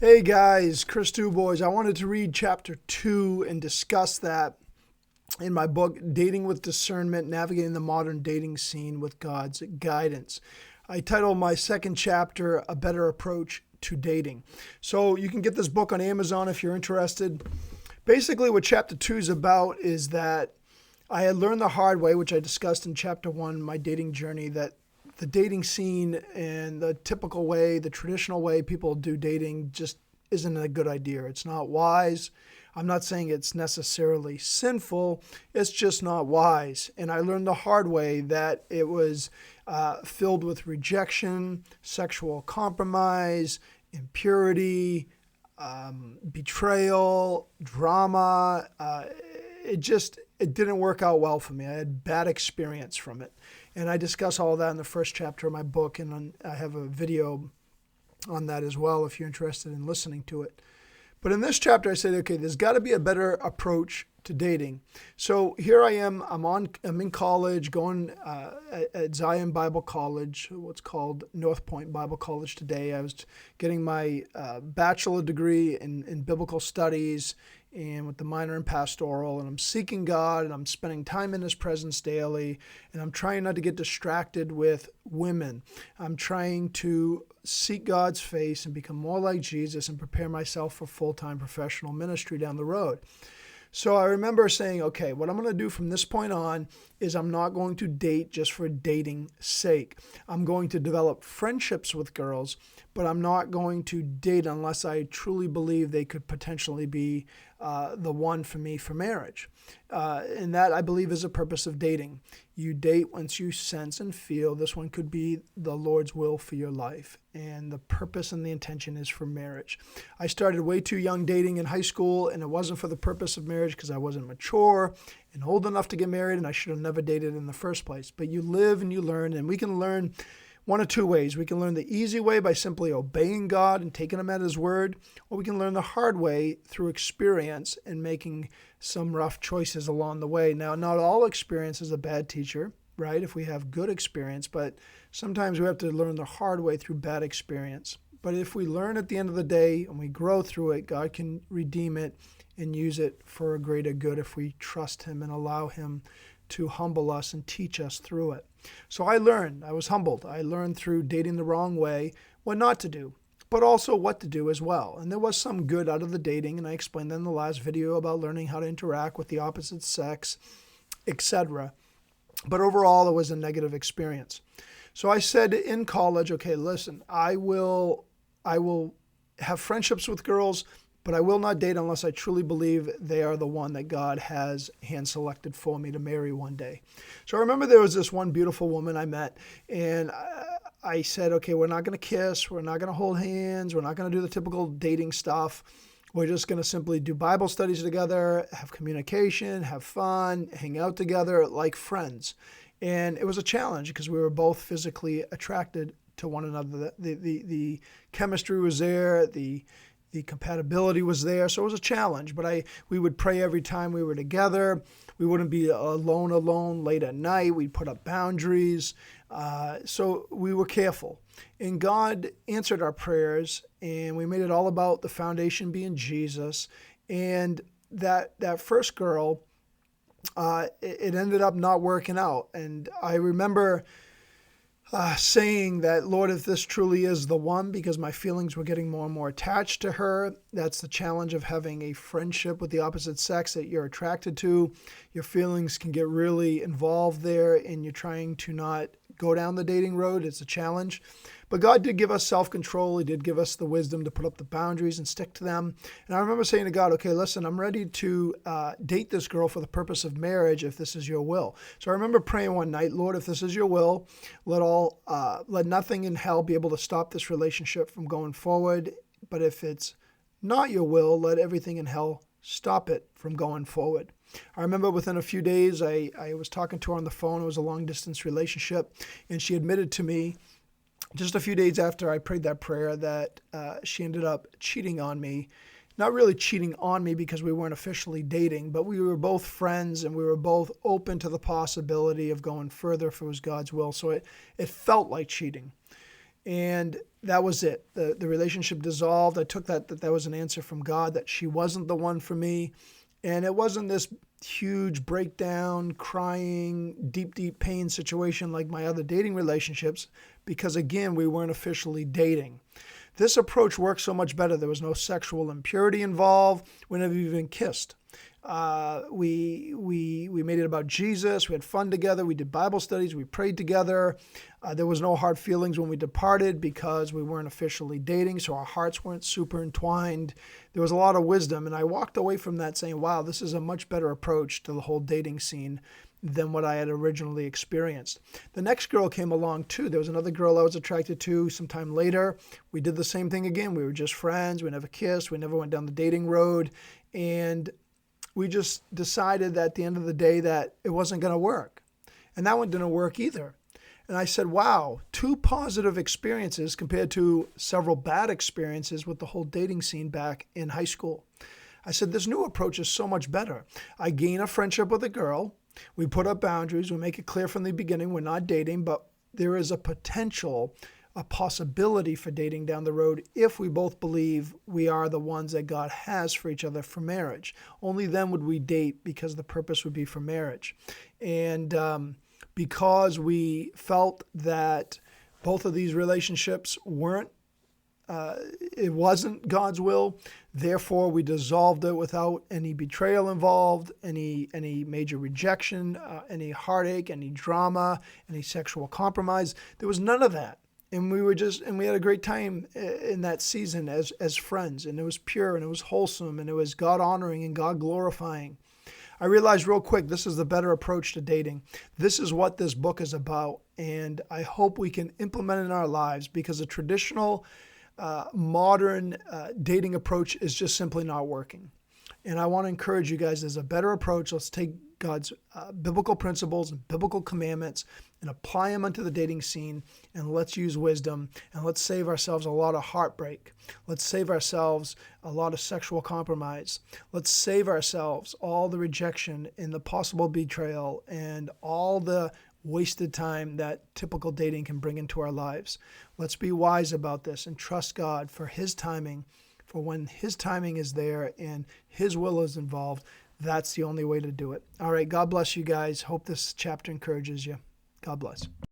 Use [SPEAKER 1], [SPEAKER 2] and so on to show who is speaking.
[SPEAKER 1] Hey guys, Chris Two Boys. I wanted to read chapter 2 and discuss that in my book, Dating with Discernment, Navigating the Modern Dating Scene with God's Guidance. I titled my second chapter, A Better Approach to Dating. So you can get this book on Amazon if you're interested. Basically, what chapter 2 is about is that I had learned the hard way, which I discussed in chapter 1, my dating journey, that the dating scene and the typical way, the traditional way people do dating just isn't a good idea. It's not wise. I'm not saying it's necessarily sinful. It's just not wise. And I learned the hard way that it was filled with rejection, sexual compromise, impurity, betrayal, drama. It didn't work out well for me. I had bad experience from it. And I discuss all that in the first chapter of my book, and I have a video on that as well if you're interested in listening to it. But in this chapter, I said, okay, there's got to be a better approach to dating. So here I am. I'm in college, going at Zion Bible College, what's called North Point Bible College today. I was getting my bachelor degree in biblical studies and with the minor in pastoral, and I'm seeking God, and I'm spending time in His presence daily, and I'm trying not to get distracted with women. I'm trying to seek God's face and become more like Jesus and prepare myself for full-time professional ministry down the road. So I remember saying, okay, what I'm going to do from this point on is I'm not going to date just for dating's sake. I'm going to develop friendships with girls, but I'm not going to date unless I truly believe they could potentially be the one for me for marriage. And that, I believe, is the purpose of dating. You date once you sense and feel this one could be the Lord's will for your life. And the purpose and the intention is for marriage. I started way too young dating in high school, and it wasn't for the purpose of marriage because I wasn't mature and old enough to get married, and I should have never dated in the first place. But you live and you learn, and we can learn one of two ways. We can learn the easy way by simply obeying God and taking Him at His word, or we can learn the hard way through experience and making some rough choices along the way. Now, not all experience is a bad teacher, right? If we have good experience, but sometimes we have to learn the hard way through bad experience. But if we learn at the end of the day and we grow through it, God can redeem it and use it for a greater good if we trust Him and allow Him to humble us and teach us through it. So I was humbled. I learned through dating the wrong way what not to do, but also what to do as well. And there was some good out of the dating, and I explained that in the last video about learning how to interact with the opposite sex, etc. But overall, it was a negative experience. So I said in college, okay, listen, I will have friendships with girls, but I will not date unless I truly believe they are the one that God has hand-selected for me to marry one day. So I remember there was this one beautiful woman I met, and I said, okay, we're not going to kiss, we're not going to hold hands, we're not going to do the typical dating stuff. We're just going to simply do Bible studies together, have communication, have fun, hang out together like friends. And it was a challenge because we were both physically attracted to one another. The chemistry was there, the compatibility was there, so it was a challenge. But we would pray every time we were together. We wouldn't be alone late at night. We'd put up boundaries. So we were careful. And God answered our prayers, and we made it all about the foundation being Jesus. And that first girl, it ended up not working out. And I remember saying that, Lord, if this truly is the one, because my feelings were getting more and more attached to her. That's the challenge of having a friendship with the opposite sex that you're attracted to. Your feelings can get really involved there, and you're trying to not go down the dating road. It's a challenge. But God did give us self-control. He did give us the wisdom to put up the boundaries and stick to them. And I remember saying to God, okay, listen, I'm ready to date this girl for the purpose of marriage if this is your will. So I remember praying one night, Lord, if this is your will, let nothing in hell be able to stop this relationship from going forward. But if it's not your will, let everything in hell stop it from going forward. I remember within a few days, I was talking to her on the phone. It was a long-distance relationship, and she admitted to me just a few days after I prayed that prayer that she ended up cheating on me. Not really cheating on me because we weren't officially dating, but we were both friends and we were both open to the possibility of going further if it was God's will. So it felt like cheating. And that was it. The relationship dissolved. I took that was an answer from God, that she wasn't the one for me. And it wasn't this huge breakdown, crying, deep pain situation like my other dating relationships, because again, we weren't officially dating. This approach worked so much better. There was no sexual impurity involved. We never even kissed. We made it about Jesus. We had fun together. We did Bible studies. We prayed together. There was no hard feelings when we departed because we weren't officially dating, so our hearts weren't super entwined. There was a lot of wisdom, and I walked away from that saying, wow, this is a much better approach to the whole dating scene than what I had originally experienced. The next girl came along too. There was another girl I was attracted to sometime later. We did the same thing again. We were just friends. We never kissed. We never went down the dating road. And we just decided at the end of the day that it wasn't going to work. And that one didn't work either. And I said, wow, 2 positive experiences compared to several bad experiences with the whole dating scene back in high school. I said, this new approach is so much better. I gain a friendship with a girl. We put up boundaries. We make it clear from the beginning we're not dating, but there is a possibility for dating down the road if we both believe we are the ones that God has for each other for marriage. Only then would we date, because the purpose would be for marriage. And because we felt that both of these relationships it wasn't God's will, therefore we dissolved it without any betrayal involved, any major rejection, any heartache, any drama, any sexual compromise. There was none of that. And we had a great time in that season as friends, and it was pure and it was wholesome and it was God honoring and God glorifying. I realized real quick, this is the better approach to dating. This is what this book is about, and I hope we can implement it in our lives, because a traditional modern dating approach is just simply not working. And I want to encourage you guys, there's a better approach. Let's take God's biblical principles and biblical commandments and apply them onto the dating scene, and let's use wisdom, and let's save ourselves a lot of heartbreak. Let's save ourselves a lot of sexual compromise. Let's save ourselves all the rejection and the possible betrayal and all the wasted time that typical dating can bring into our lives. Let's be wise about this and trust God for His timing. For when His timing is there and His will is involved, that's the only way to do it. All right, God bless you guys. Hope this chapter encourages you. God bless.